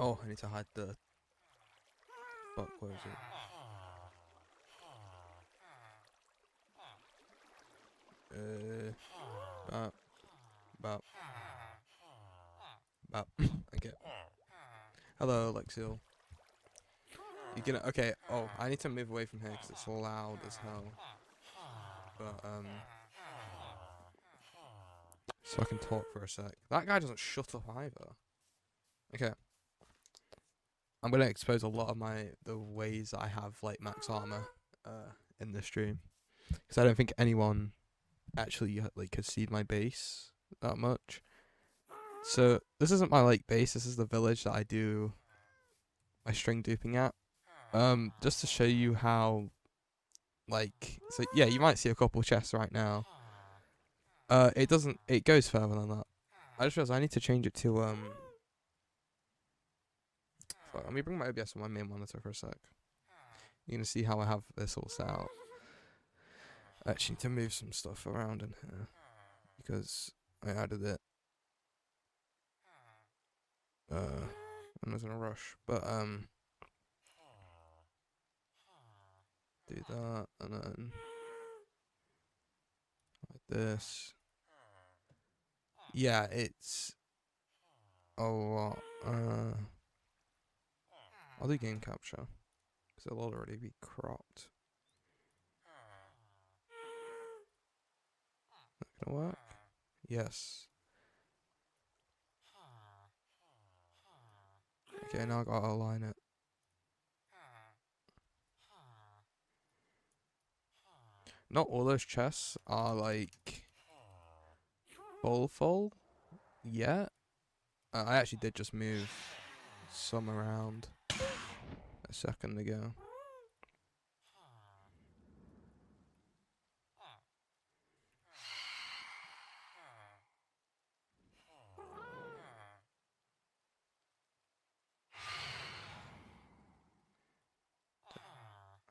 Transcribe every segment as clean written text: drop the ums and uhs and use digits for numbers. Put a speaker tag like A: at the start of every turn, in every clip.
A: Oh, I need to hide the... Fuck, where is it? Bop, bop, bop. Okay. Hello, Lexiel. You gonna... Okay, oh, I need to move away from here because it's loud as hell. But, so I can talk for a sec. That guy doesn't shut up either. Okay. I'm gonna expose a lot of the ways that I have, like, max armor, in this stream. Because I don't think anyone actually, like, has seen my base that much. So, this isn't my, like, base, this is the village that I do my string duping at. Just to show you how, like, so yeah, you might see a couple chests right now. It goes further than that. I just realized I need to change it to, fuck, let me bring my OBS on my main monitor for a sec. You're gonna see how I have this all set out. I actually need to move some stuff around in here, because I added it. I'm not in a rush, but, do that, and then, like this. Yeah, it's a lot. I'll do game capture, because it'll already be cropped. That gonna work? Yes. Okay, now I gotta align it. Not all those chests are like full yet. I actually did just move some around a second ago.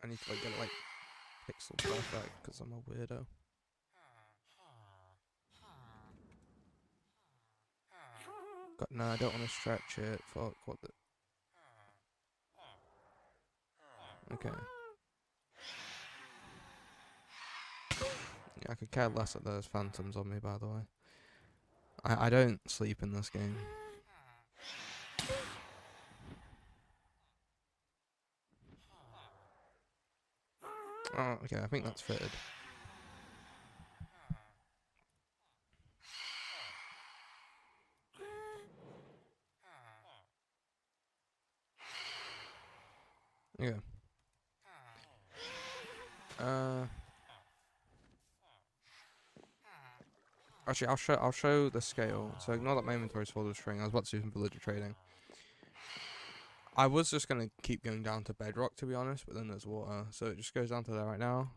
A: I need to like get it like pixel perfect because I'm a weirdo. God, no, I don't want to stretch it. Fuck, what the... Okay. Yeah, I could care less that there's phantoms on me, by the way. I don't sleep in this game. Oh, okay, I think that's fitted. Yeah. Actually, I'll show the scale. So ignore that my inventory's full of string. I was about to do some villager trading. I was just gonna keep going down to bedrock, to be honest, but then there's water, so it just goes down to there right now.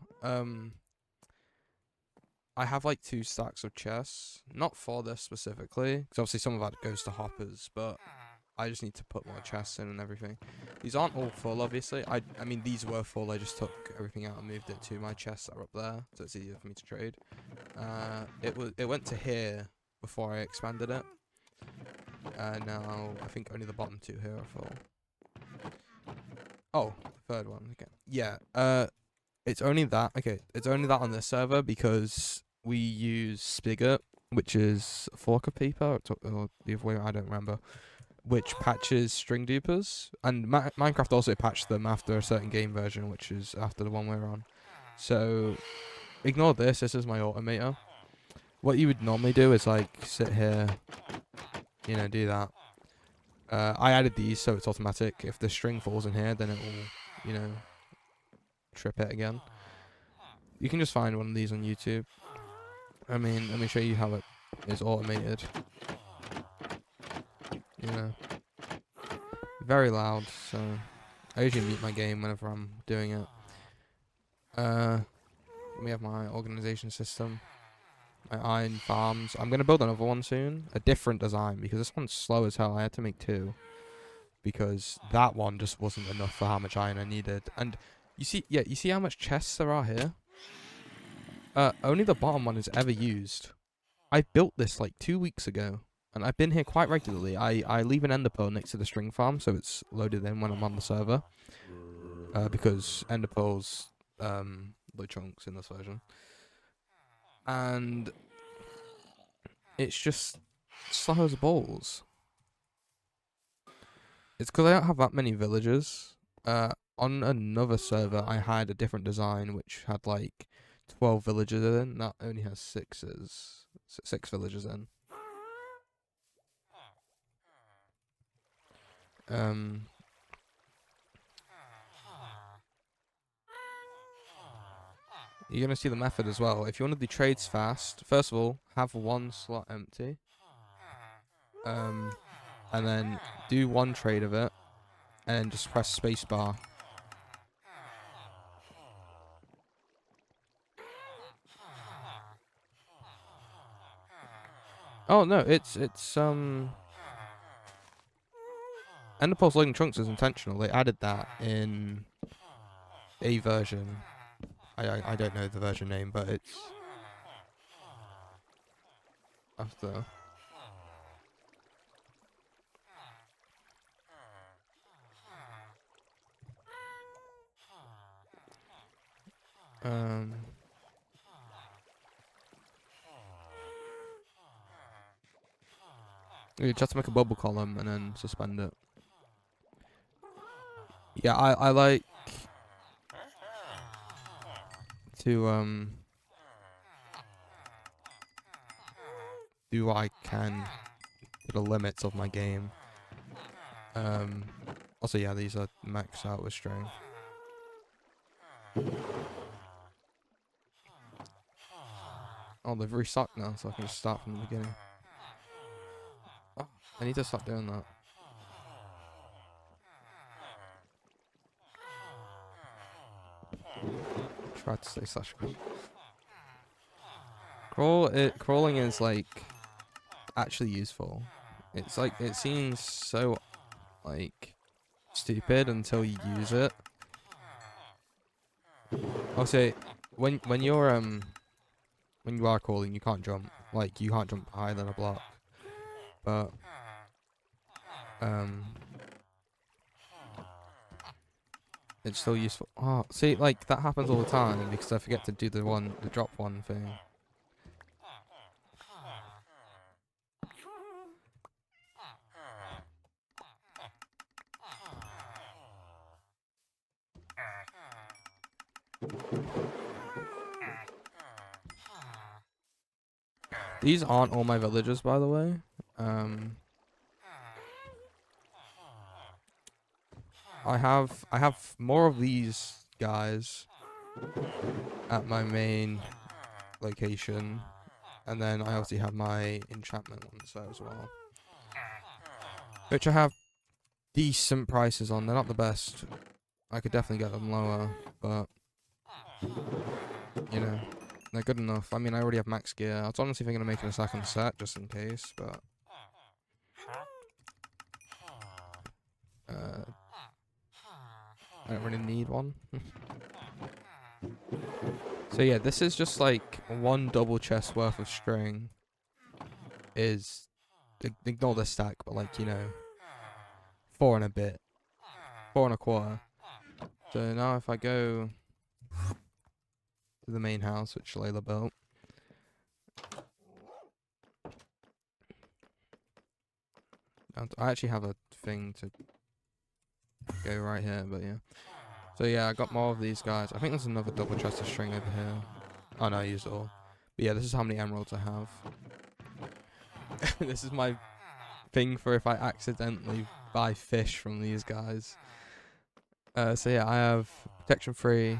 A: I have like 2 stacks of chests, not for this specifically, because obviously some of that goes to hoppers, but I just need to put more chests in and everything. These aren't all full, obviously. I mean, these were full. I just took everything out and moved it to my chests that are up there, so it's easier for me to trade. It went to here before I expanded it. Now I think only the bottom 2 here are full. Oh, the third one. Okay. Yeah. It's only that. Okay, it's only that on this server because we use Spigot, which is a fork of paper, or the other way. I don't remember. Which patches string dupers, and Minecraft also patched them after a certain game version, which is after the one we're on. So ignore this. This is my automator. What you would normally do is like sit here, you know, do that. I added these so it's automatic. If the string falls in here, then it will, you know, trip it again. You can just find one of these on YouTube. I mean, let me show you how it is automated. You know, very loud, so I usually mute my game whenever I'm doing it. We have my organization system, my iron farms. I'm gonna build another one soon, a different design, because this one's slow as hell. I had to make 2 because that one just wasn't enough for how much iron I needed. And you see how much chests there are here? Only the bottom one is ever used. I built this like 2 weeks ago, and I've been here quite regularly. I leave an ender pearl next to the string farm, so it's loaded in when I'm on the server. Because ender pearls load chunks in this version, and it's just slow as balls. It's because I don't have that many villagers. On another server, I had a different design which had like 12 villagers in. That only has 6 villagers in. You're gonna see the method as well. If you want to do trades fast, first of all, have one slot empty. And then do one trade of it, and just press spacebar. Oh no, it's Enderpearl's loading chunks is intentional. They added that in a version. I don't know the version name, but it's after. You just have to make a bubble column and then suspend it. Yeah, I like to do what I can to the limits of my game. Also, yeah, these are maxed out with string. Oh, they've restocked now, so I can just start from the beginning. Oh, I need to stop doing that. Try to stay slash crawling is like actually useful. It's like it seems so like stupid until you use it. Also, when you are crawling, you can't jump. Like you can't jump higher than a block. But it's still useful. Oh, see, like that happens all the time because I forget to do the drop one thing. These aren't all my villagers, by the way. I have more of these guys at my main location, and then I obviously have my enchantment ones there as well, which I have decent prices on. They're not the best. I could definitely get them lower, but you know, they're good enough. I mean, I already have max gear. I was honestly thinking of making a second set just in case, but I don't really need one. So yeah, this is just like one double chest worth of string. Is ignore the stack, but like, you know, 4 and a bit, 4 and a quarter. So now if I go to the main house, which Layla built, I actually have a thing to go right here, but yeah. So yeah, I got more of these guys. I think there's another double chest of string over here. Oh no, I used it all. But yeah, this is how many emeralds I have. This is my thing for if I accidentally buy fish from these guys. So yeah, I have protection 3.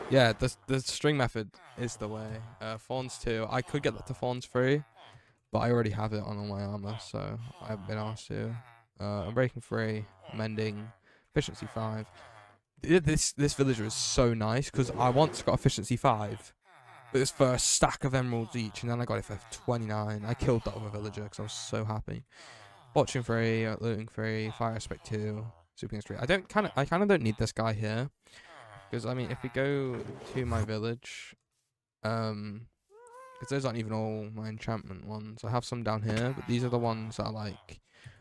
A: Yeah, the string method is the way. Fawns 2. I could get that to Fawns 3, but I already have it on all my armor, so I haven't been asked to. Unbreaking 3, mending, efficiency 5. This villager is so nice because I once got efficiency 5, but it's for a stack of emeralds each, and then I got it for 29. I killed that other villager because I was so happy. Watching 3, looting 3, fire aspect 2, super 3. I kind of don't need this guy here because I mean if we go to my village, Because those aren't even all my enchantment ones. I have some down here, but these are the ones that are like,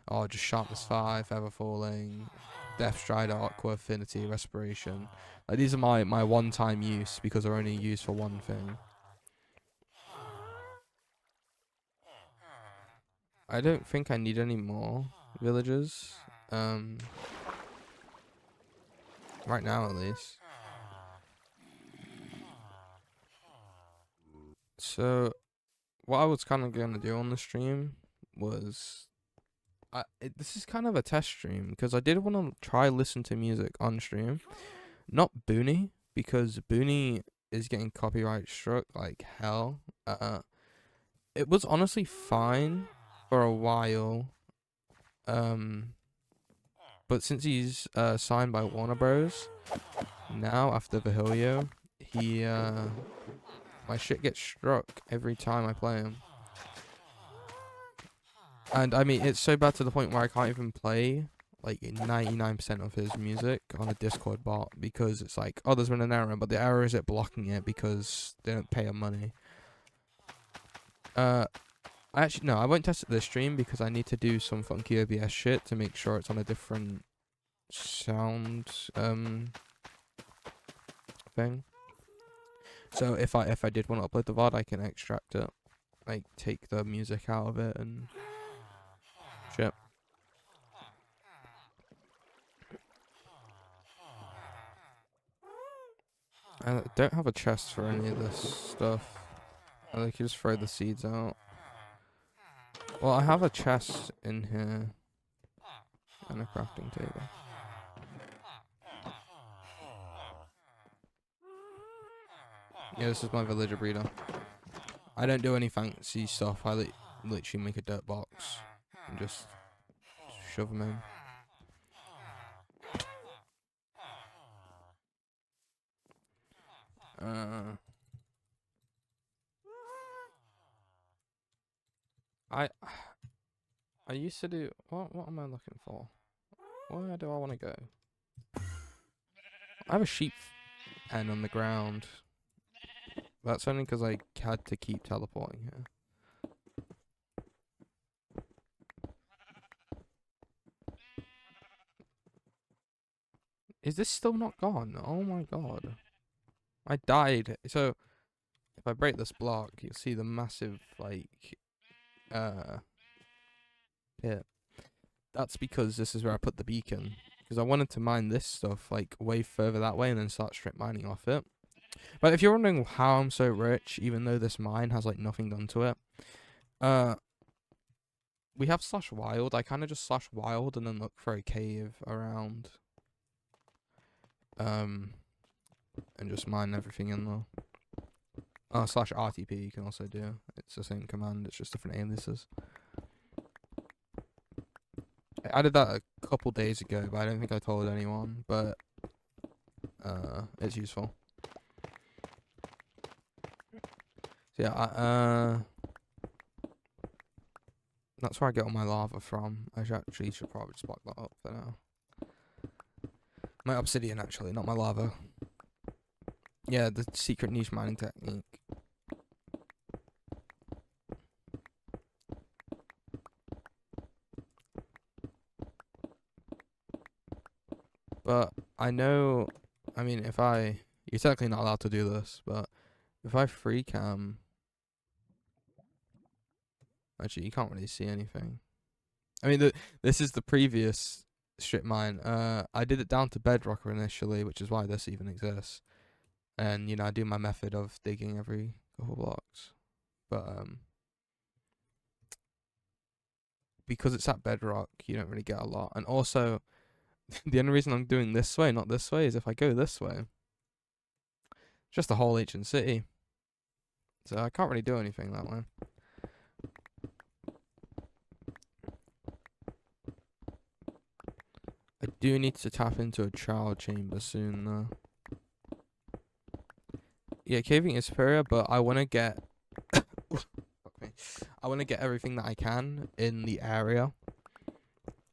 A: oh, just Sharpness 5, Ever Falling, Death Stride, Aqua Affinity, Respiration. Like, these are my one-time use because they're only used for one thing. I don't think I need any more villagers. Right now at least. So, what I was kind of going to do on the stream was... this is kind of a test stream because I did want to try listen to music on stream. Not Booney, because Booney is getting copyright struck like hell. It was honestly fine for a while. But since he's signed by Warner Bros. Now after Vahilio, he my shit gets struck every time I play him. And I mean, it's so bad to the point where I can't even play like 99% of his music on a Discord bot because it's like, oh, there's been an error, but the error is it blocking it because they don't pay him money. No, I won't test it this stream because I need to do some funky OBS shit to make sure it's on a different sound thing. So if I did want to upload the VOD, I can extract it, like take the music out of it and shit. I don't have a chest for any of this stuff. I like you just throw the seeds out. Well, I have a chest in here and a crafting table. Yeah, this is my villager breeder. I don't do any fancy stuff. I literally make a dirt box and just shove them in. I used to do what am I looking for? Where do I want to go? I have a sheep pen on the ground. That's only because I had to keep teleporting here. Is this still not gone? Oh my god. I died. So, if I break this block, you'll see the massive, like, pit. That's because this is where I put the beacon. Because I wanted to mine this stuff, like, way further that way and then start strip mining off it. But if you're wondering how I'm so rich, even though this mine has, like, nothing done to it, we have /wild. I kind of just /wild and then look for a cave around. And just mine everything in there. /RTP you can also do. It's the same command, it's just different aliases. I added that a couple days ago, but I don't think I told anyone, but it's useful. So yeah, that's where I get all my lava from. I actually should probably just block that up for now. My obsidian, actually, not my lava. Yeah, the secret niche mining technique. But I know, I mean, you're technically not allowed to do this, but if I free cam, actually, you can't really see anything. I mean, this is the previous strip mine. I did it down to bedrock initially, which is why this even exists. And, you know, I do my method of digging every couple blocks. But, because it's at bedrock, you don't really get a lot. And also, the only reason I'm doing this way, not this way, is if I go this way, just the whole ancient city. So I can't really do anything that way. I do need to tap into a child chamber soon, though. Yeah, caving is superior, but I want to get... I want to get everything that I can in the area.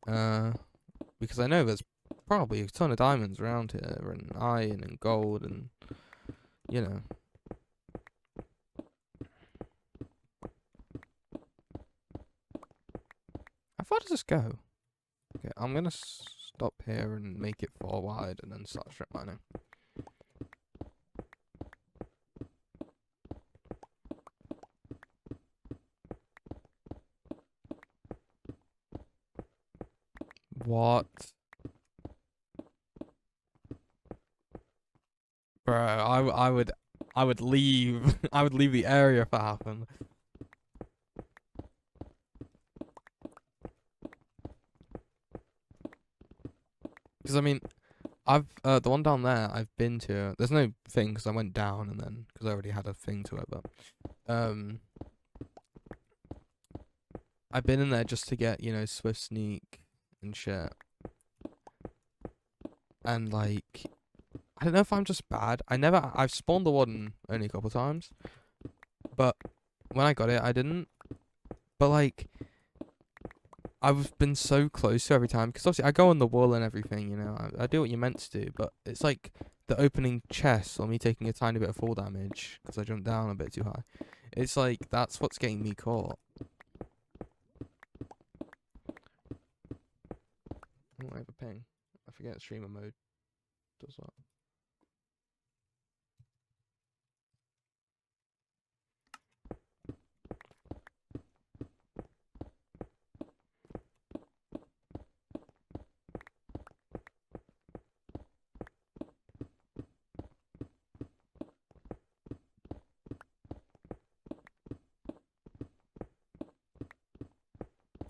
A: Because I know there's probably a ton of diamonds around here, and iron and gold, and, you know. far does this go? Okay, I'm gonna stop here and make it 4 wide and then start strip mining. What? Bro, I would leave. I would leave the area if that happened. Because I mean, I've the one down there I've been to. There's no thing because I went down and then because I already had a thing to it. But I've been in there just to get swift sneak and shit. And like, I don't know if I'm just bad. I've spawned the warden only a couple times, but when I got it, I didn't. But like, I've been so close to every time because obviously I go on the wall and everything. I do what you're meant to do, but it's like the opening chest or me taking a tiny bit of fall damage because I jumped down a bit too high. It's like that's what's getting me caught. Oh, I have a ping. I forget streamer mode does that.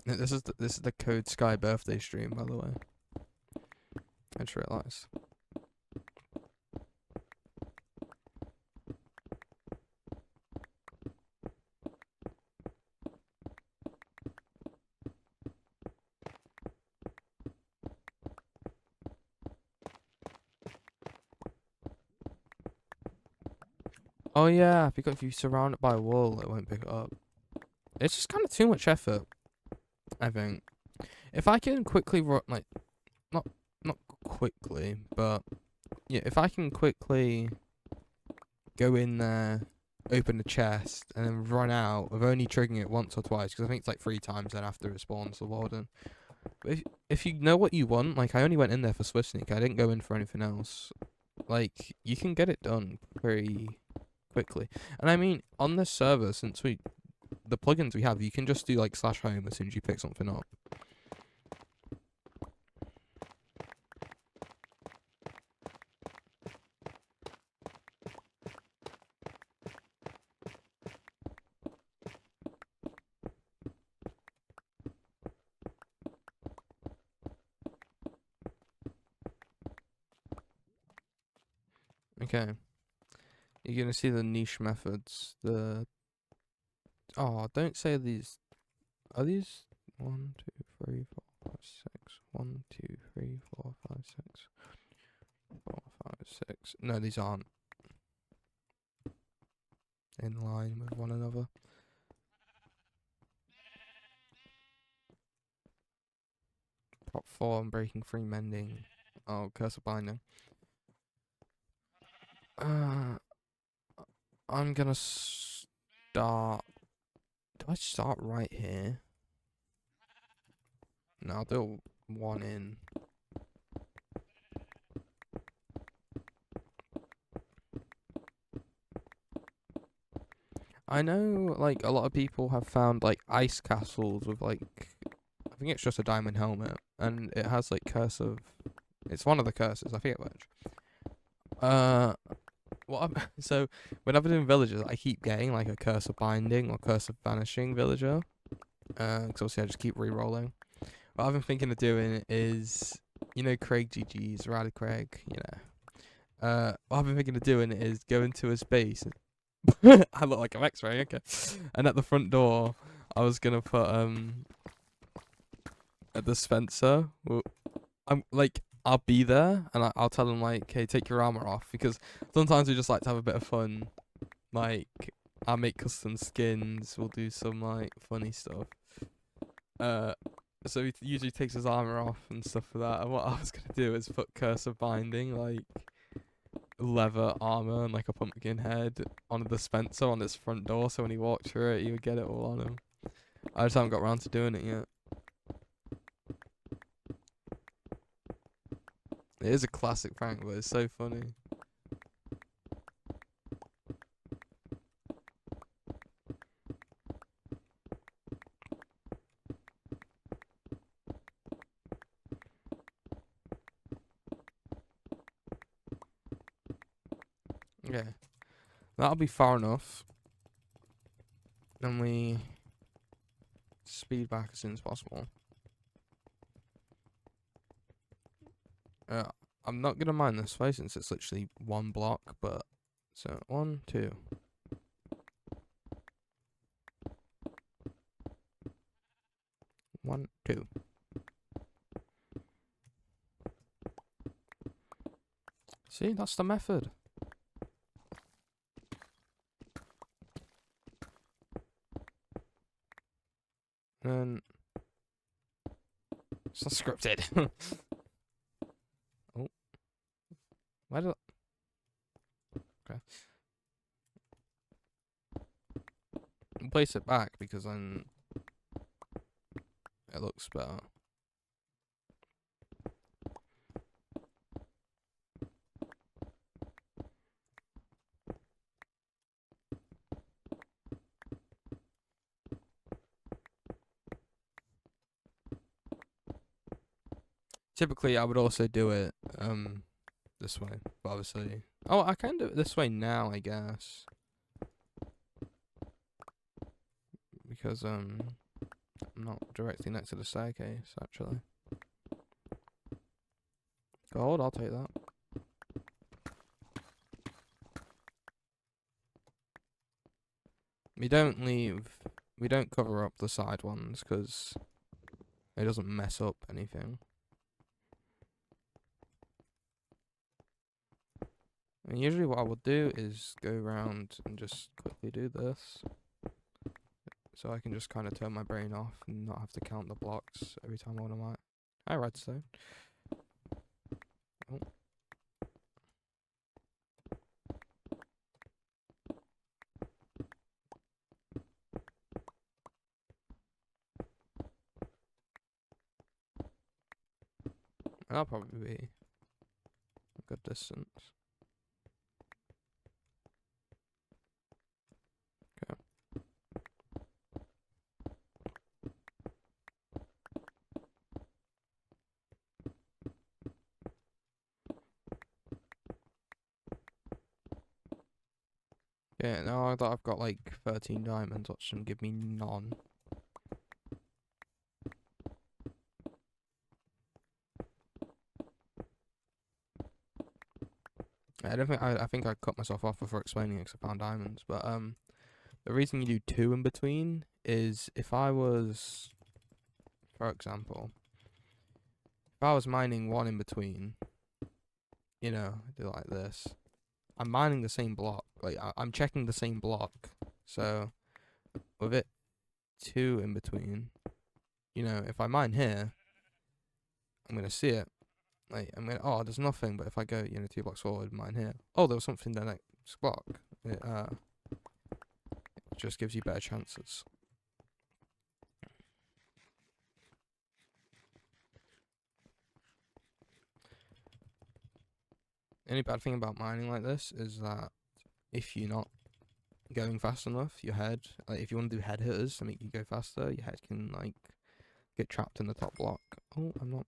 A: This is the Code Sky birthday stream, by the way. I just realised. Oh yeah, because if you surround it by a wall, it won't pick it up. It's just kind of too much effort, I think. If I can quickly run, like, not quickly, but yeah, if I can quickly go in there, open the chest, and then run out of only triggering it once or twice, because I think it's like 3 times then after it spawns the warden. But if you know what you want, like I only went in there for Swift Sneak, I didn't go in for anything else. Like, you can get it done pretty quickly. And I mean, on this server, since the plugins we have, you can just do like /home as soon as you pick something up. Okay. You're gonna see the niche methods. Oh, don't say these. Are these 1, 2, 3, 4, 5, 6? 1, 2, 3, 4, 5, 6. 4, 5, 6. No, these aren't in line with one another. Prop 4 and breaking free mending. Oh, curse of binding. I'm gonna start. Do I start right here? No, I'll do one in. I know, like, a lot of people have found, like, ice castles with, like, I think it's just a diamond helmet, and it has, like, curse of. It's one of the curses, I forget which. So, when I've been in villages, I keep getting, like, a curse of binding or curse of vanishing villager. Because obviously I just keep re-rolling. What I've been thinking of doing is, Craig GG's, Riley Craig, what I've been thinking of doing is go into his base. I look like I'm X-ray, okay. And at the front door, I was gonna put a dispenser. I'll be there and I'll tell him like, hey, take your armor off, because sometimes we just like to have a bit of fun. Like, I'll make custom skins. We'll do some like funny stuff. So he usually takes his armor off and stuff for that. And what I was gonna do is put curse of binding, like leather armor and like a pumpkin head on a dispenser on his front door, so when he walked through it, he would get it all on him. I just haven't got around to doing it yet. It is a classic prank, but it's so funny. Okay, that'll be far enough. Then we speed back as soon as possible. I'm not gonna mine this way since it's literally one block, but so 1, 2. 1, 2. See, that's the method. And it's not scripted. Oh, why did? Okay, I'll place it back because then it looks better. Typically, I would also do it this way, but obviously, oh, I can do it this way now, I guess, because I'm not directly next to the staircase actually. Gold, I'll take that. We don't cover up the side ones because it doesn't mess up anything. And usually what I would do is go around and just quickly do this. So I can just kind of turn my brain off and not have to count the blocks every time I want to mine. Hi, redstone. Oh. That'll probably be a good distance. Okay. Yeah, now that I've got like 13 diamonds, that shouldn't give me none. I think I cut myself off before explaining it 'cause I found diamonds, but the reason you do 2 in between is if I was, for example, if I was mining 1 in between, you know, do like this. I'm mining the same block, like I'm checking the same block. So with it 2 in between, you know, if I mine here, I'm gonna see it. Like I'm gonna, oh, there's nothing. But if I go, you know, 2 blocks forward, mine here, oh, there was something in the next block. It just gives you better chances. The only bad thing about mining like this is that if you're not going fast enough, your head, like if you want to do head hitters to make you go faster, your head can like get trapped in the top block. Oh, I'm not.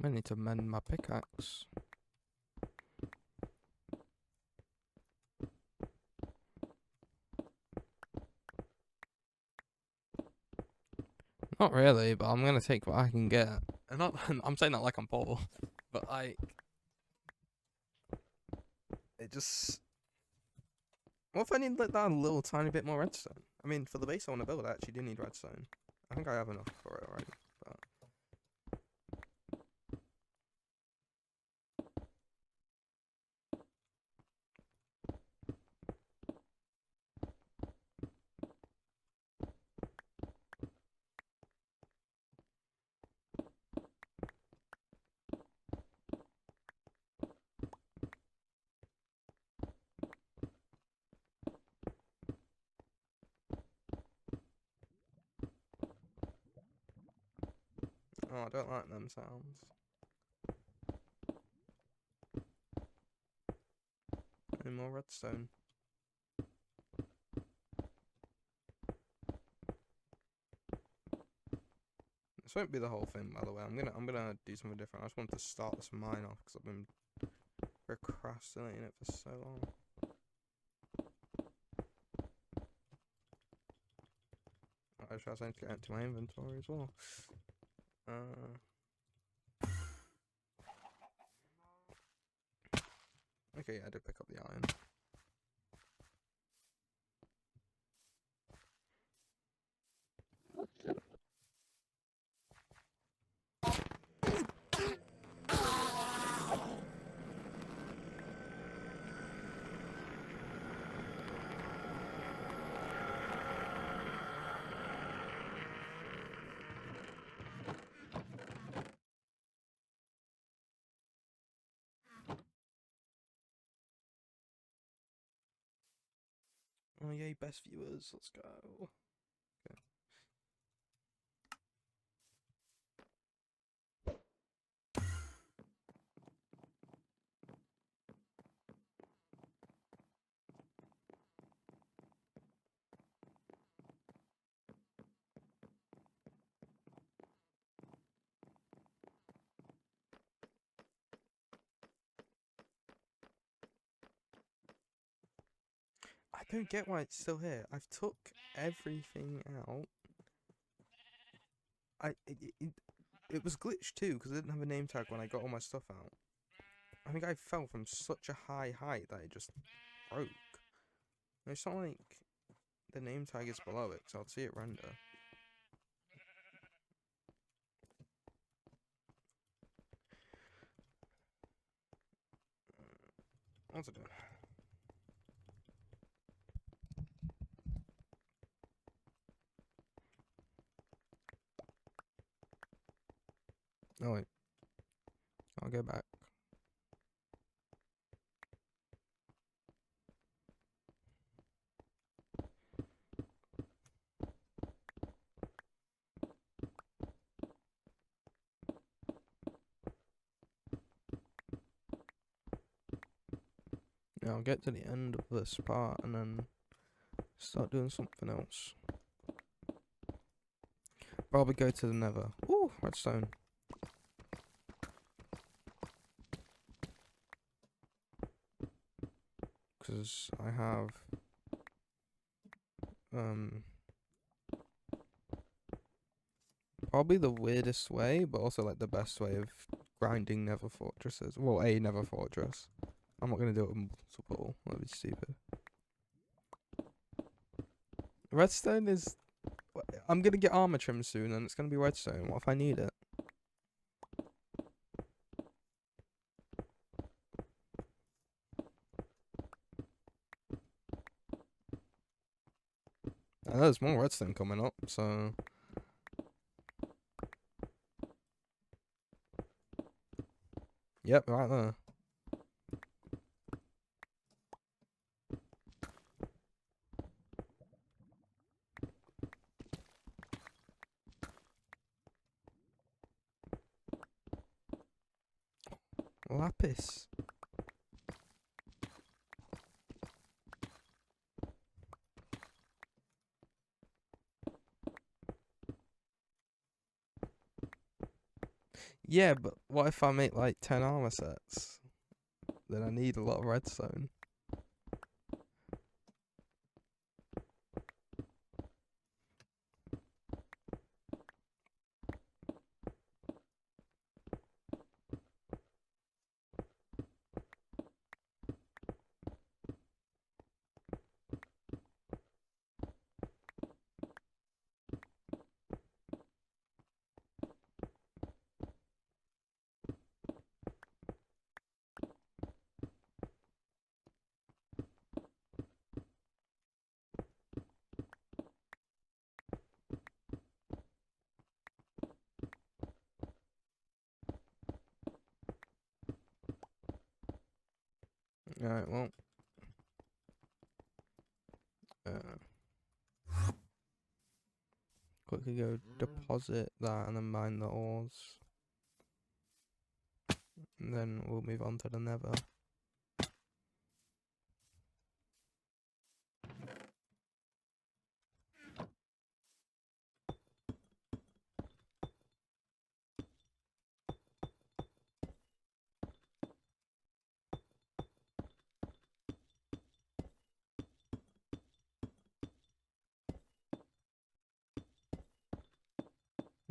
A: I need to mend my pickaxe. Not really, but I'm gonna take what I can get. And not, I'm saying that like I'm poor, but it just. What if I need like that a little tiny bit more redstone? I mean, for the base I want to build, I actually do need redstone. I think I have enough for it already, but. Oh, I don't like them sounds. Any more redstone? This won't be the whole thing, by the way. I'm gonna do something different. I just wanted to start this mine off because I've been procrastinating it for so long. I was trying to get into my inventory as well. Okay, yeah, I did pick up the iron. Oh yay, best viewers, let's go. Okay. I don't get why it's still here. I've took everything out. It was glitched too because I didn't have a name tag when I got all my stuff out. I think I fell from such a high height that it just broke. It's not like the name tag is below it, so I'll see it render. What's it doing? Oh wait, I'll go back. Yeah, I'll get to the end of this part and then start doing something else. Probably go to the nether. Ooh, redstone. Because I have probably the weirdest way, but also like the best way of grinding nether fortresses. Well, a nether fortress. I'm not gonna do it with multiple. That'd be stupid. Redstone is. I'm gonna get armor trim soon, and it's gonna be redstone. What if I need it? And there's more redstone coming up, so. Yep, right there. Lapis. Yeah, but what if I make like 10 armor sets? Then I need a lot of redstone. Alright, well. quickly go deposit that and then mine the ores. And then we'll move on to the nether.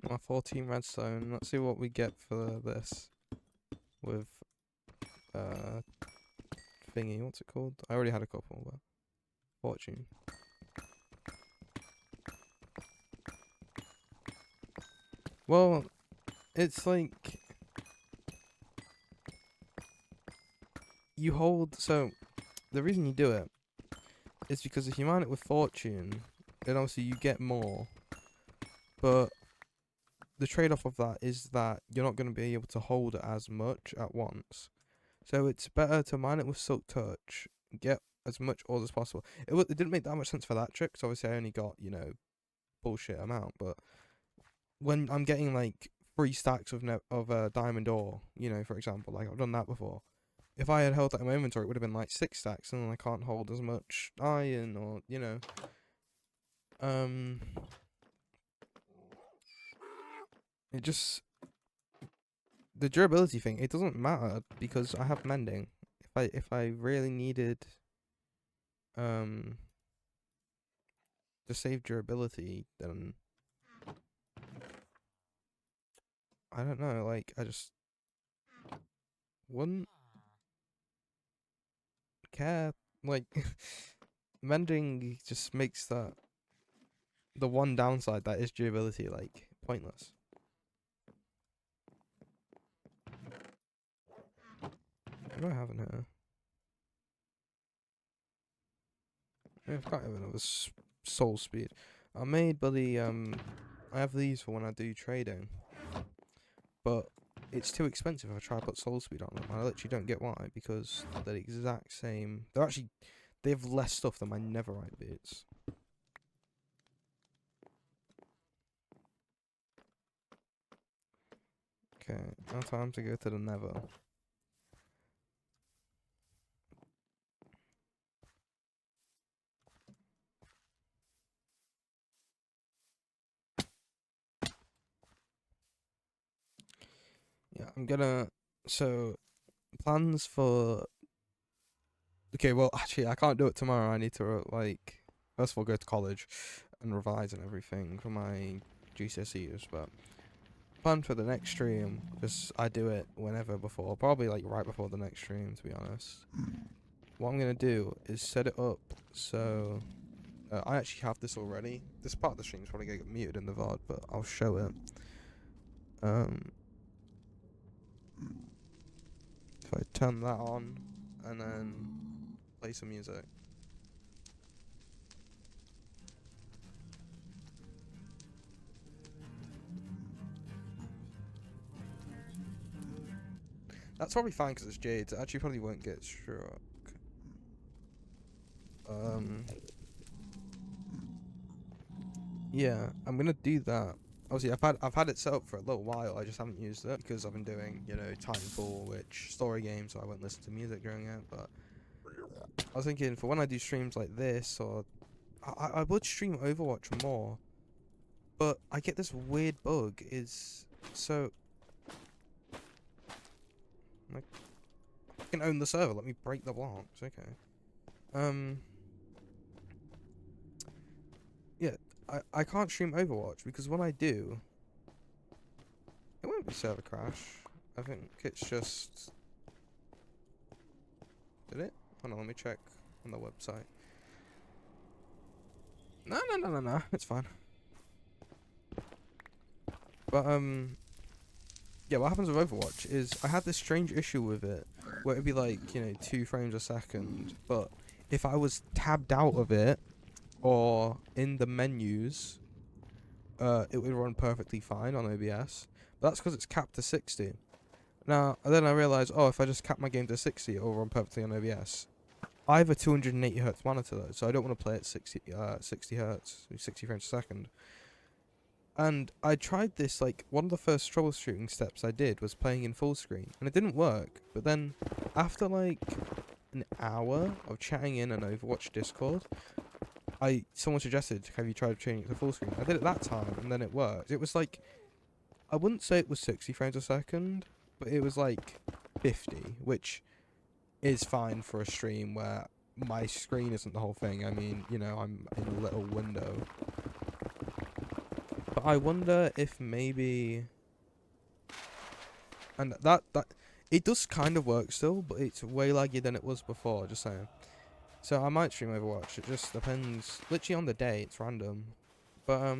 A: My 14 redstone. Let's see what we get for this. With thingy, what's it called? I already had a couple, but fortune. Well, it's like you hold. So the reason you do it is because if you mine it with fortune, then obviously you get more. But the trade-off of that is that you're not going to be able to hold it as much at once. So it's better to mine it with silk touch, get as much ores as possible. It didn't make that much sense for that trick, because obviously I only got, you know, bullshit amount. But when I'm getting like 3 stacks of diamond ore, you know, for example, like I've done that before. If I had held that in my inventory, it would have been like 6 stacks, and then I can't hold as much iron, or you know, it just, the durability thing, it doesn't matter because I have mending. If I really needed to save durability, then I don't know, like I just wouldn't care. Like mending just makes that the one downside that is durability like pointless. What do I have in here? I've got another soul speed. I made bloody I have these for when I do trading, but it's too expensive if I try to put soul speed on them. I literally don't get why, because they're the exact same. They have less stuff than my netherite boots. Okay, now time to go to the nether. Yeah, I'm gonna. So, plans for. Okay, well, actually, I can't do it tomorrow. I need to, like, first of all, go to college and revise and everything for my GCSEs. But plan for the next stream, because I do it whenever before. Probably, like, right before the next stream, to be honest. What I'm gonna do is set it up so. I actually have this already. This part of the stream's probably gonna get muted in the VOD, but I'll show it. If I turn that on and then play some music. That's probably fine because it's Jade. It actually probably won't get struck. Yeah, I'm gonna do that. Obviously, I've had it set up for a little while. I just haven't used it because I've been doing, you know, Titanfall, which story game, so I won't listen to music during it. But I was thinking for when I do streams like this, or I would stream Overwatch more, but I get this weird bug. Is so like I can own the server. Let me break the blocks. Okay. Yeah, I can't stream Overwatch because when I do, it won't be server crash. I think it's just. Did it? Hold on, let me check on the website. No. It's fine. But yeah. What happens with Overwatch is I had this strange issue with it where it'd be like, you know, 2 frames a second, but if I was tabbed out of it or in the menus, it would run perfectly fine on OBS. But that's because it's capped to 60. Now, then I realised, oh, if I just cap my game to 60, it'll run perfectly on OBS. I have a 280Hz monitor though, so I don't want to play at 60 Hz, 60 frames a second. And I tried this, like, one of the first troubleshooting steps I did was playing in full screen, and it didn't work. But then, after, like, an hour of chatting in an Overwatch Discord, someone suggested, have you tried changing it to full screen? I did it that time, and then it worked. It was, like, I wouldn't say it was 60 frames a second, but it was, like, 50, which is fine for a stream where my screen isn't the whole thing. I mean, you know, I'm in a little window. But I wonder if maybe, and that it does kind of work still, but it's way laggy than it was before. Just saying. So I might stream Overwatch. It just depends, literally on the day. It's random. But how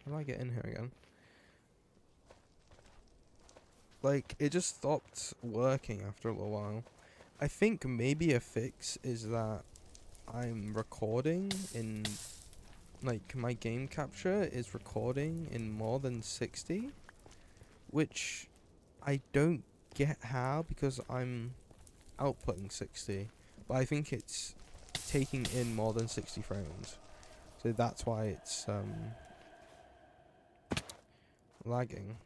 A: do I get in here again? Like, it just stopped working after a little while. I think maybe a fix is that I'm recording in, like, my game capture is recording in more than 60, which I don't get how, because I'm outputting 60, but I think it's taking in more than 60 frames, so that's why it's lagging.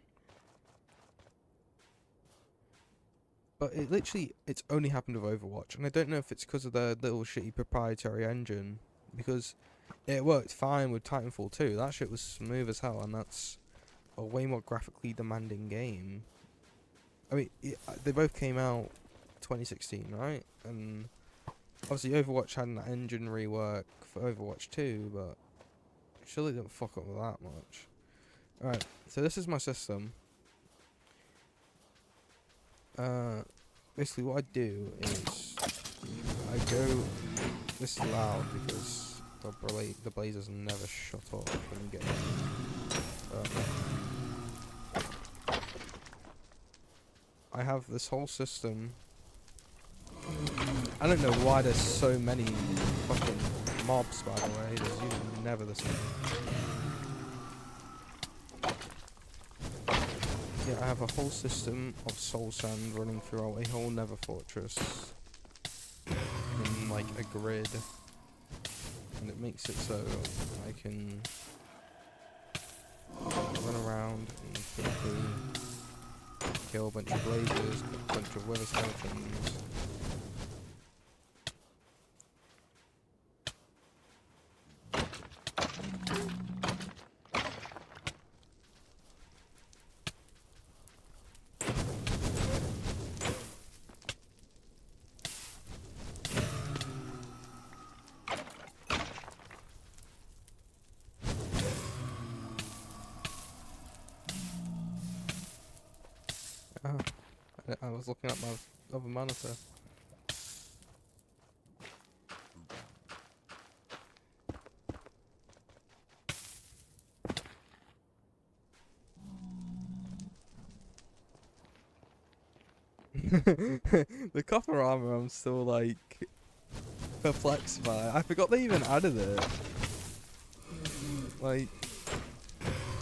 A: But it's only happened with Overwatch, and I don't know if it's because of the little shitty proprietary engine, because it worked fine with Titanfall 2. That shit was smooth as hell, and that's a way more graphically demanding game. I mean, they both came out 2016, right? And obviously Overwatch had an engine rework for Overwatch 2, but surely didn't fuck up with that much. Alright, so this is my system. Basically what I do is I go, this is loud because the blazers never shut up when you get in. I have this whole system. I don't know why there's so many fucking mobs, by the way. There's usually never the same. Yeah, I have a whole system of soul sand running throughout a whole nether fortress in like a grid, and it makes it so I can run around and quickly kill a bunch of blazers, a bunch of wither skeletons. I was looking at my other monitor. The copper armor, I'm still like perplexed by. I forgot they even added it. Like,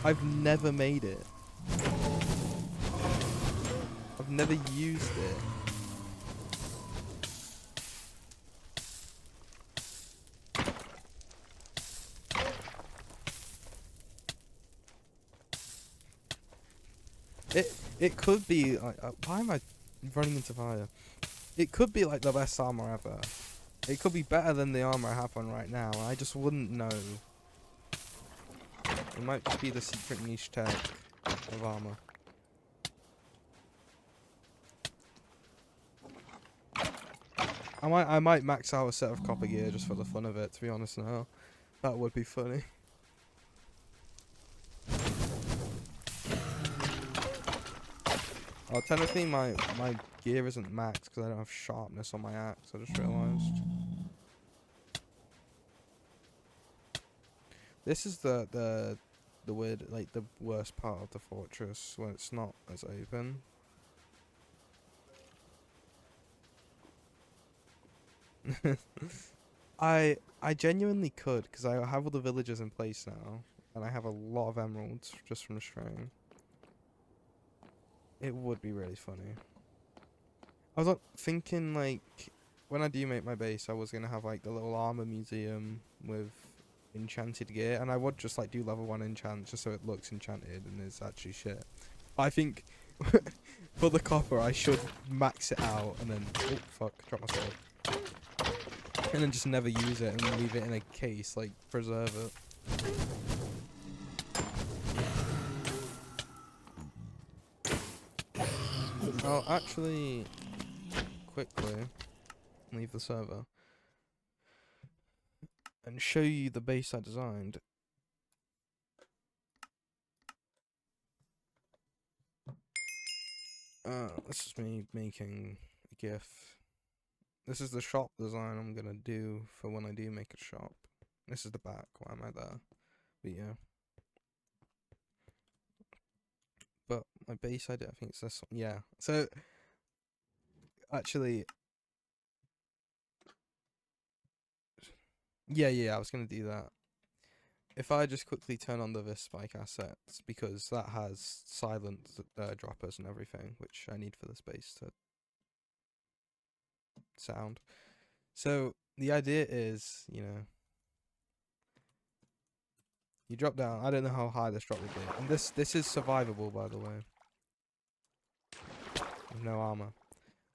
A: I've never made it. I've never used it. It could be like, why am I running into fire? It could be like the best armor ever. It could be better than the armor I have on right now. I just wouldn't know. It might just be the secret niche tech of armor. I might max out a set of copper gear just for the fun of it, to be honest now. That would be funny. Oh, technically my gear isn't maxed because I don't have sharpness on my axe, I just realised. This is the weird, like, the worst part of the fortress, when it's not as open. I genuinely could, because I have all the villagers in place now, and I have a lot of emeralds just from straying. It would be really funny. I was thinking, like, when I do make my base, I was gonna have like the little armor museum with enchanted gear, and I would just like do level 1 enchant just so it looks enchanted and is actually shit. I think for the copper I should max it out and then oh fuck, drop my sword. And then just never use it and leave it in a case, like preserve it. I'll actually quickly leave the server and show you the base I designed. This is me making a GIF. This is the shop design I'm gonna do for when I do make a shop. This is the back. Why am I there? But yeah. But my base idea, I think it's this one. Yeah. So actually, yeah, I was gonna do that. If I just quickly turn on the Spike assets, because that has silent droppers and everything, which I need for the space to sound. So the idea is, you know, you drop down. I don't know how high this drop would be, and this is survivable, by the way. With no armor.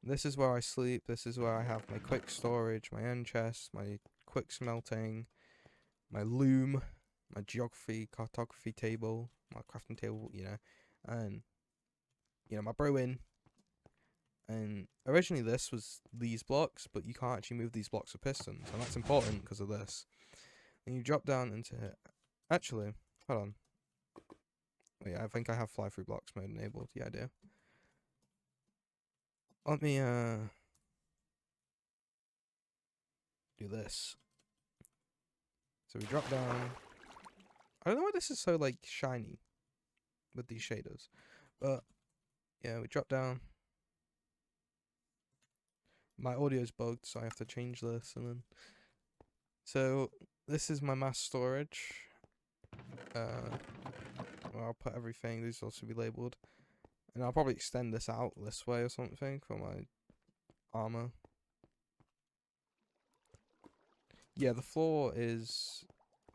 A: This is where I sleep. This is where I have my quick storage, my end chest, my quick smelting, my loom, my geography, cartography table, my crafting table, you know, and you know my brewing. And originally this was these blocks, but you can't actually move these blocks with pistons, and that's important because of this. And you drop down into it. Actually, hold on. Wait, I think I have fly through blocks mode enabled. Yeah, I do. Let me do this. So we drop down. I don't know why this is so like shiny with these shaders, but yeah, we drop down. My audio's bugged, so I have to change this, and then so this is my mass storage. Where I'll put everything. These will also be labeled, and I'll probably extend this out this way or something for my armor. Yeah, the floor is.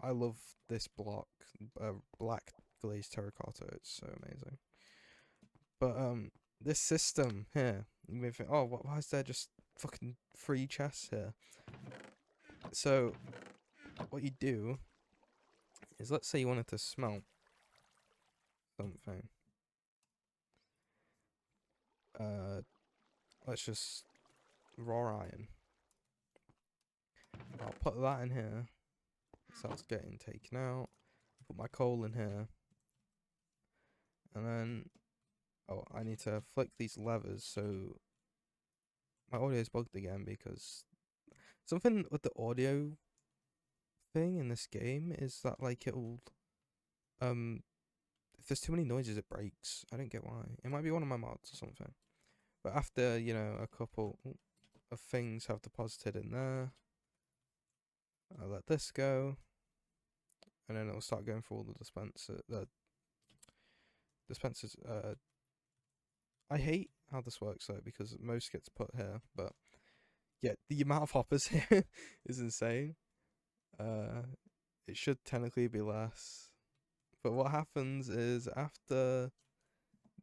A: I love this block, black glazed terracotta. It's so amazing. But this system here, you may think, oh, why is there just fucking 3 chests here? So, what you do is, let's say you wanted to smelt something. Let's just raw iron. I'll put that in here. So it's getting taken out. Put my coal in here. And then, oh, I need to flick these levers so my audio is bugged again because something with the audio thing in this game is that like it'll if there's too many noises it breaks. I don't get why. It might be one of my mods or something. But after, you know, a couple of things have deposited in there, I'll let this go. And then it'll start going through all the dispensers. I hate how this works though, because most gets put here, but yeah, the amount of hoppers here is insane. It should technically be less, but what happens is after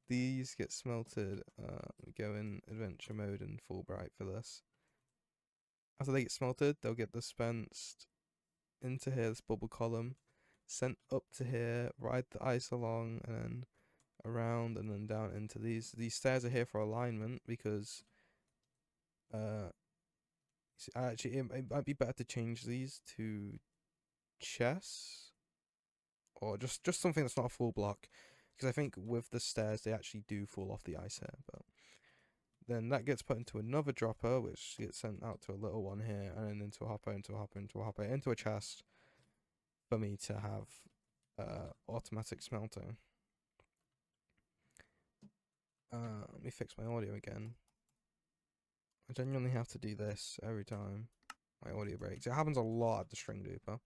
A: these get smelted, we go in adventure mode and full bright for this. After they get smelted, they'll get dispensed into here, this bubble column, sent up to here, ride the ice along, and then around, and then down into these. These stairs are here for alignment because actually it might be better to change these to chests or just something that's not a full block, because I think with the stairs they actually do fall off the ice here. But then that gets put into another dropper, which gets sent out to a little one here, and then into a hopper, into a hopper, into a hopper, into a chest for me to have automatic smelting. Let me fix my audio again. I genuinely have to do this every time my audio breaks. It happens a lot at the string duper.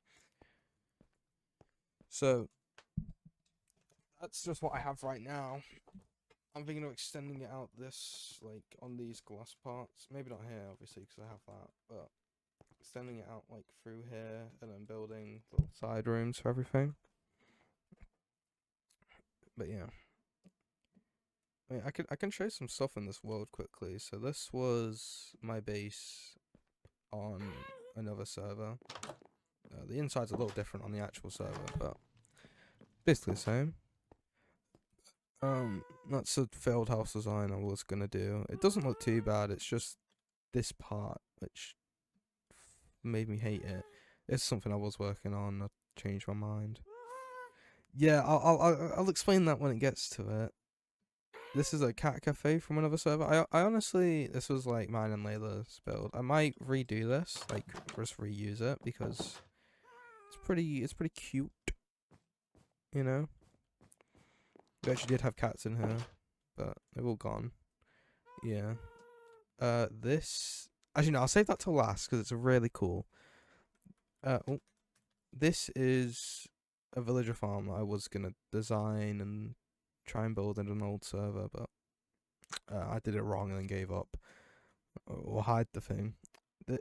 A: So that's just what I have right now. I'm thinking of extending it out this, like, on these glass parts. Maybe not here, obviously, because I have that, but extending it out like through here, and then building little side rooms for everything. But yeah, I mean, I can show some stuff in this world quickly. So this was my base on another server. The inside's a little different on the actual server, but basically the same. That's a failed house design I was gonna do. It doesn't look too bad. It's just this part which made me hate it. It's something I was working on. I changed my mind. Yeah, I'll explain that when it gets to it. This is a cat cafe from another server. I honestly, this was like mine and Layla's build. I might redo this, like just reuse it because it's pretty cute, you know. We actually did have cats in here, but they're all gone. Yeah. This actually no, I'll save that till last because it's really cool. Oh, this is a villager farm that I was gonna design and try and build in an old server, but I did it wrong and then gave up. Or hide the thing. The,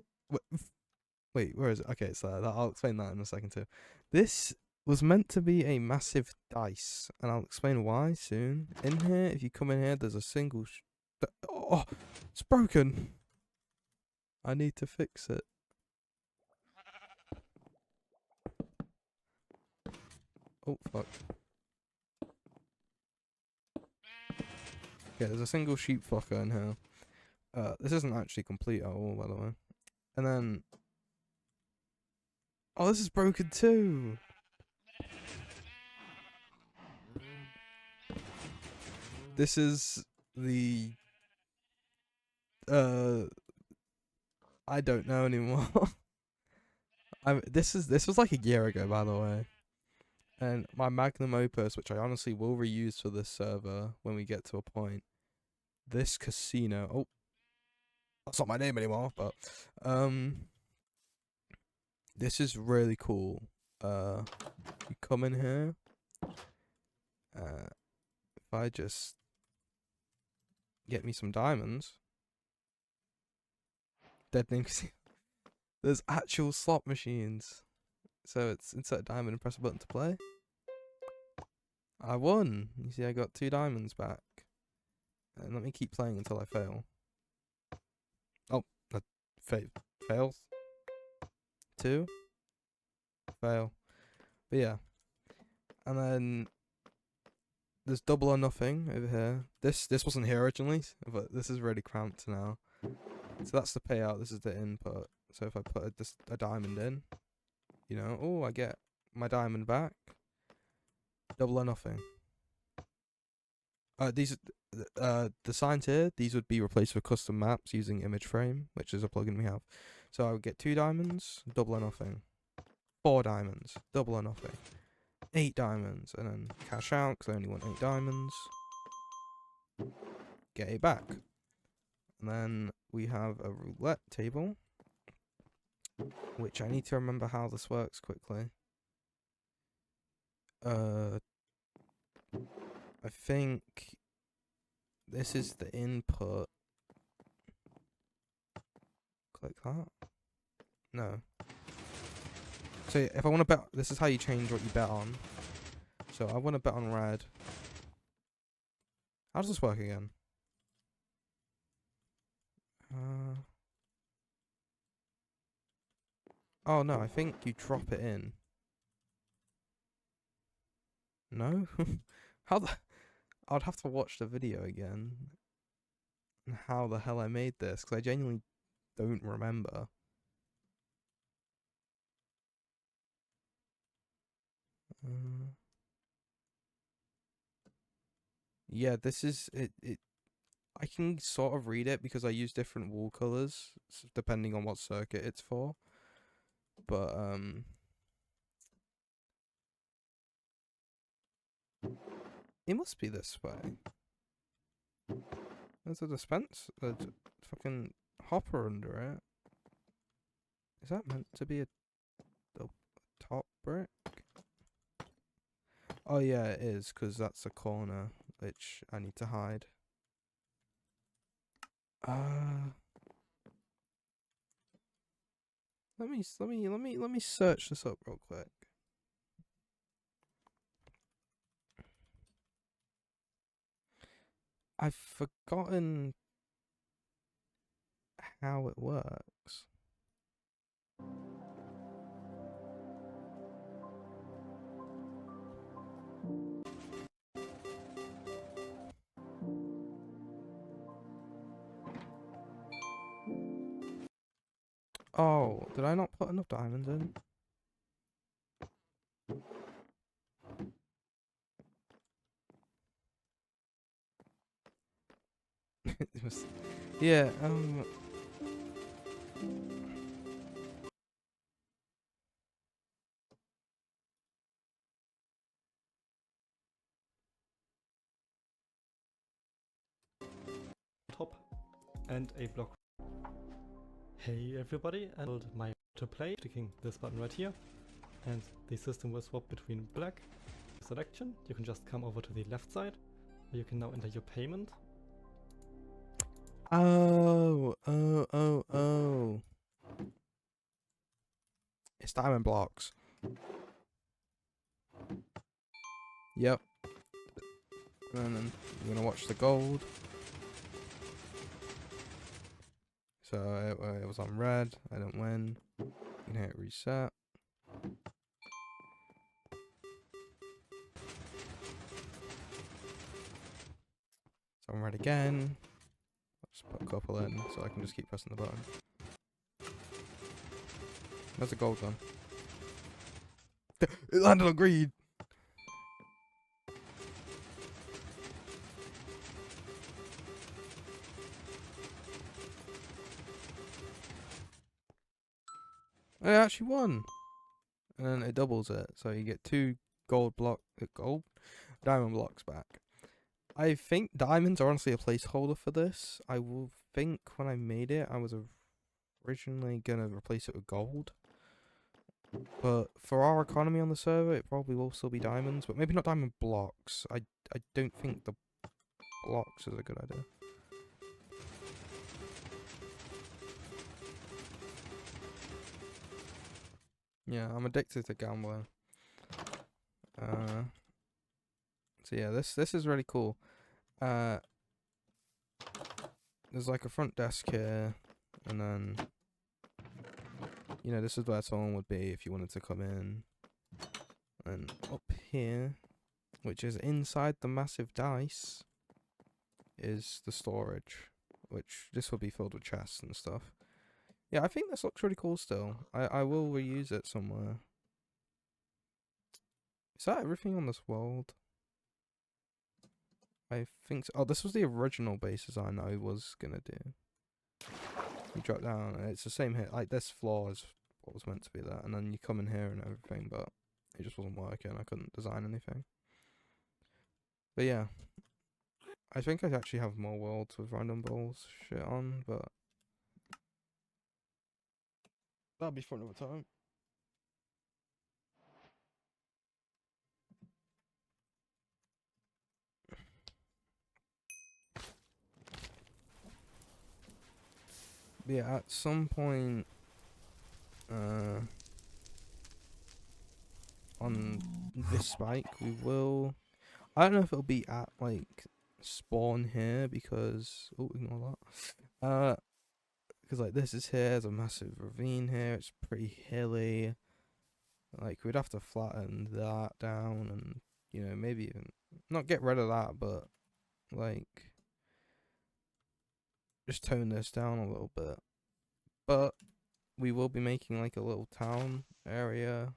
A: wait, where is it? Okay, it's there. I'll explain that in a second too. This was meant to be a massive dice, and I'll explain why soon. In here, if you come in here, there's a single. Oh, it's broken. I need to fix it. Oh fuck. Okay, there's a single sheep fucker in here. This isn't actually complete at all, by the way. And then, oh, this is broken too. This is the I don't know anymore. This was like a year ago, by the way. And my magnum opus, which I honestly will reuse for this server when we get to a point. This casino. Oh, that's not my name anymore, but this is really cool. You come in here. If I just get me some diamonds. Dead name casino. There's actual slot machines. So it's insert a diamond and press a button to play. I won. You see, I got 2 diamonds back. And let me keep playing until I fail. Oh, that fails. 2. Fail. But yeah. And then there's double or nothing over here. This wasn't here originally, but this is really cramped now. So that's the payout. This is the input. So if I put a diamond in, you know, oh, I get my diamond back. Double or nothing. These the signs here, these would be replaced with custom maps using image frame, which is a plugin we have. So I would get 2 diamonds, double or nothing. 4 diamonds, double or nothing. 8 diamonds, and then cash out because I only want 8 diamonds. Get it back. And then we have a roulette table, which I need to remember how this works quickly. I think this is the input. Click that. No. So if I want to bet, this is how you change what you bet on. So I want to bet on red. How does this work again? Oh no, I think you drop it in. No? How the... I'd have to watch the video again. And how the hell I made this, because I genuinely don't remember. Yeah, this is it. I can sort of read it because I use different wall colors depending on what circuit it's for. But it must be this way. There's a fucking hopper under it. Is that meant to be a top brick? Oh yeah, it is, because that's a corner which I need to hide. Let me search this up real quick. I've forgotten how it works. Oh, did I not put enough diamonds in? It was, yeah,
B: top and a block. Hey everybody, and my to play, clicking this button right here, and the system will swap between black selection. You can just come over to the left side, where you can now enter your payment.
A: oh. It's diamond blocks. Yep. And then you're gonna watch the gold. So it was on red. I didn't win. You can hit reset. It's on red again. I'll just put a couple in so I can just keep pressing the button. Where's the gold gone? It landed on green. I actually won. And then it doubles it, so you get 2 diamond blocks back. I think diamonds are honestly a placeholder for this. I will think when I made it, I was originally gonna replace it with gold. But for our economy on the server, it probably will still be diamonds, but maybe not diamond blocks. I don't think the blocks is a good idea. Yeah, I'm addicted to gambling. So yeah, this is really cool. There's like a front desk here, and then you know this is where someone would be if you wanted to come in. And up here, which is inside the massive dice, is the storage, which this will be filled with chests and stuff. Yeah, I think this looks really cool still. I will reuse it somewhere. Is that everything on this world? I think so. Oh, this was the original base design I was gonna do. You drop down, and it's the same here. Like, this floor is what was meant to be there, and then you come in here and everything, but it just wasn't working. I couldn't design anything. But yeah, I think I actually have more worlds with random balls shit on, but that'll be for another time. But yeah, at some point, on this spike, we will. I don't know if it'll be at like spawn here because ignore that. Because like this is here, there's a massive ravine here. It's pretty hilly. Like we'd have to flatten that down, and you know maybe even not get rid of that, but like just tone this down a little bit. But we will be making like a little town area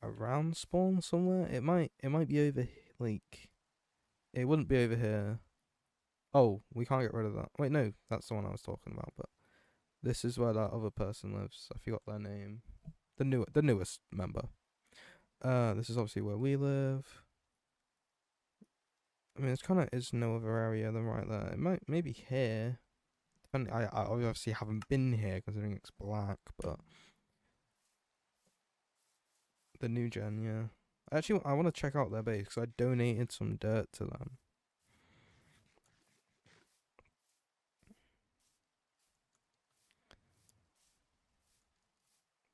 A: around spawn somewhere. It might be over like it wouldn't be over here. Oh, we can't get rid of that. Wait, no, that's the one I was talking about. But this is where that other person lives. I forgot their name. The newest member. This is obviously where we live. I mean, it's kind of is no other area than right there. It might maybe here. Depending, I obviously haven't been here considering it's black, but the new gen, yeah. Actually, I want to check out their base because I donated some dirt to them.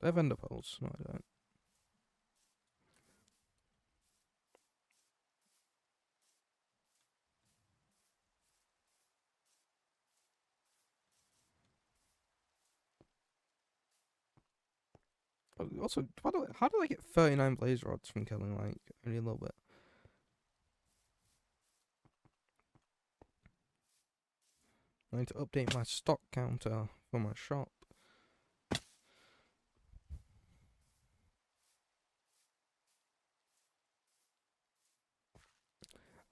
A: They have ender pearls. No, I don't. Also, how do I get 39 blaze rods from killing like only a little bit? I need to update my stock counter for my shop.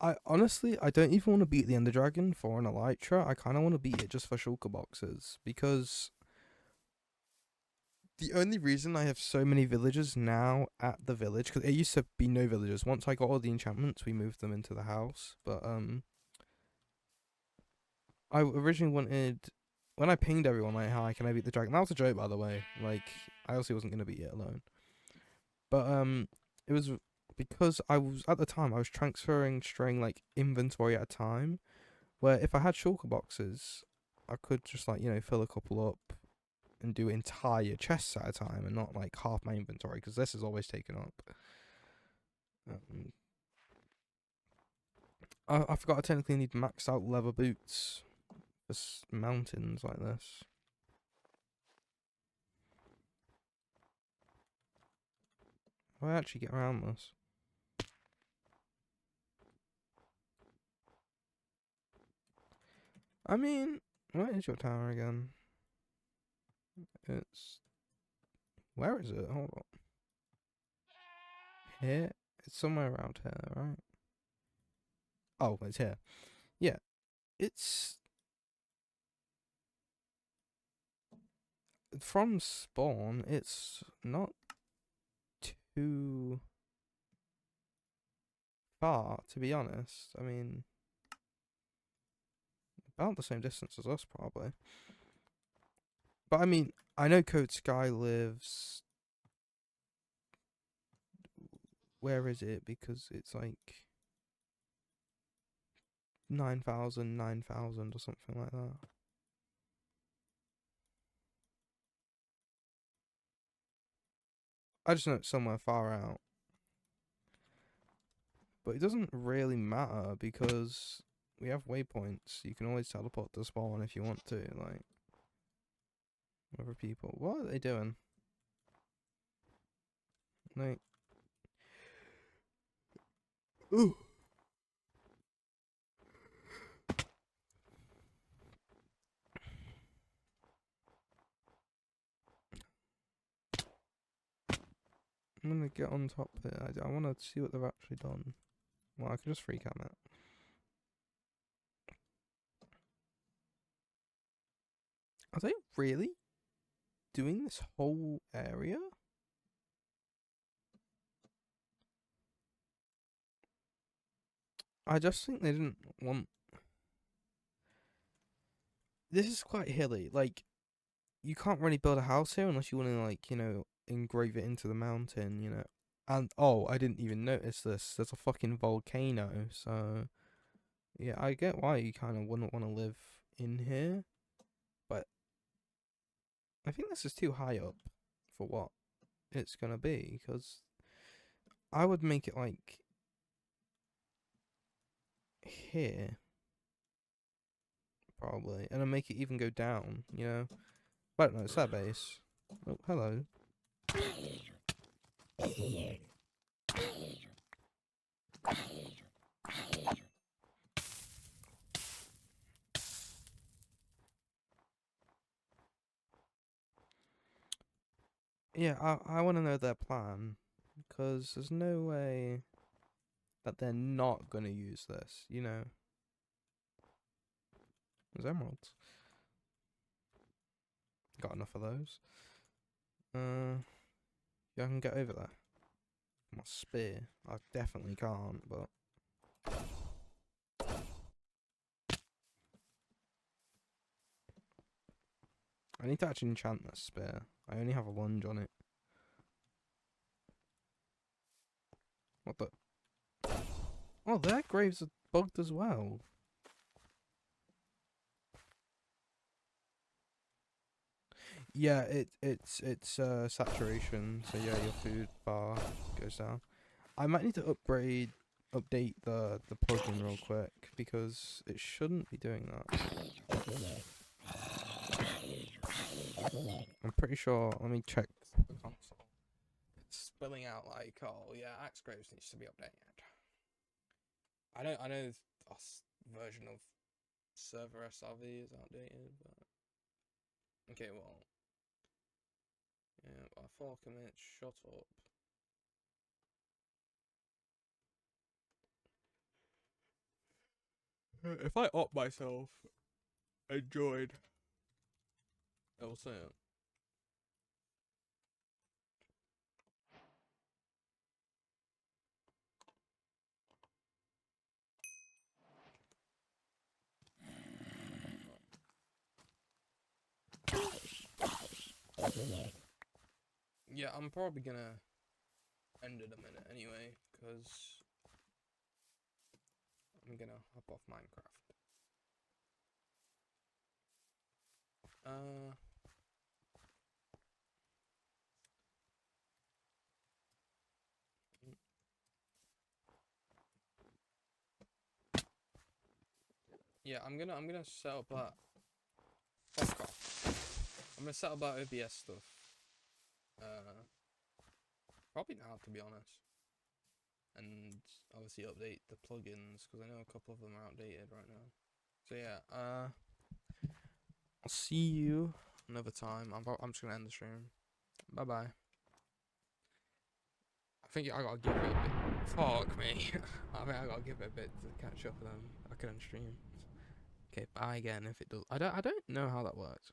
A: I honestly, I don't even want to beat the Ender Dragon for an Elytra. I kind of want to beat it just for shulker boxes because the only reason I have so many villagers now at the village, because it used to be no villagers. Once I got all the enchantments, we moved them into the house. But I originally wanted, when I pinged everyone like, "Hi, can I beat the dragon?" That was a joke, by the way. Like, I obviously wasn't gonna beat it alone. But it was because I was at the time I was transferring string like inventory at a time, where if I had shulker boxes, I could just like fill a couple up and do entire chests at a time and not like half my inventory because this is always taken up. I forgot I technically need maxed out leather boots for mountains like this. How do I actually get around this? I mean, where is your tower again? It's... Where is it? Hold on. Here? It's somewhere around here, right? Oh, it's here. Yeah. It's... From spawn, it's not too far, to be honest. I mean... About the same distance as us, probably. But I mean, I know Code Sky lives... Where is it? Because it's like... 9,000, 9,000 or something like that. I just know it's somewhere far out. But it doesn't really matter because we have waypoints. You can always teleport to spawn if you want to, like... Other people. What are they doing? Like... Ooh! I'm gonna get on top here. I wanna see what they've actually done. Well, I can just free cam it. Are they really doing this whole area? I just think they didn't want... This is quite hilly. Like, you can't really build a house here unless you want to, like, engrave it into the mountain. And, oh, I didn't even notice this. There's a fucking volcano, so... Yeah, I get why you kind of wouldn't want to live in here. But I think this is too high up for what it's going to be, because I would make it, like, here, probably, and then make it even go down. But no, it's that base. Oh, hello. Yeah, I want to know their plan, because there's no way that they're not going to use this. There's emeralds. Got enough of those. Yeah, I can get over there. My spear. I definitely can't, but... I need to actually enchant this spear. I only have a lunge on it. What the... Oh, their graves are bugged as well. Yeah, it's saturation. So yeah, your food bar goes down. I might need to update the plugin real quick because it shouldn't be doing that. I'm pretty sure. Let me check the console. It's spelling out like, oh yeah, Axe Graves needs to be updated. I know our version of server SRV is outdated, but okay, well, yeah, our 4 commits. Shut up. If I opt myself and join, it'll say it. Yeah, I'm probably gonna end in a minute anyway, because I'm gonna hop off Minecraft. Uh, yeah, I'm gonna set up that. Fuck off. I'm gonna set up that OBS stuff. Uh, Probably now, to be honest. And obviously update the plugins because I know a couple of them are outdated right now. So yeah, I'll see you another time. I'm just gonna end the stream. Bye bye. I think I gotta give it a bit. Fuck me. I think I gotta give it a bit to catch up, and then I can end stream. Okay, bye again if it does. I don't know how that works.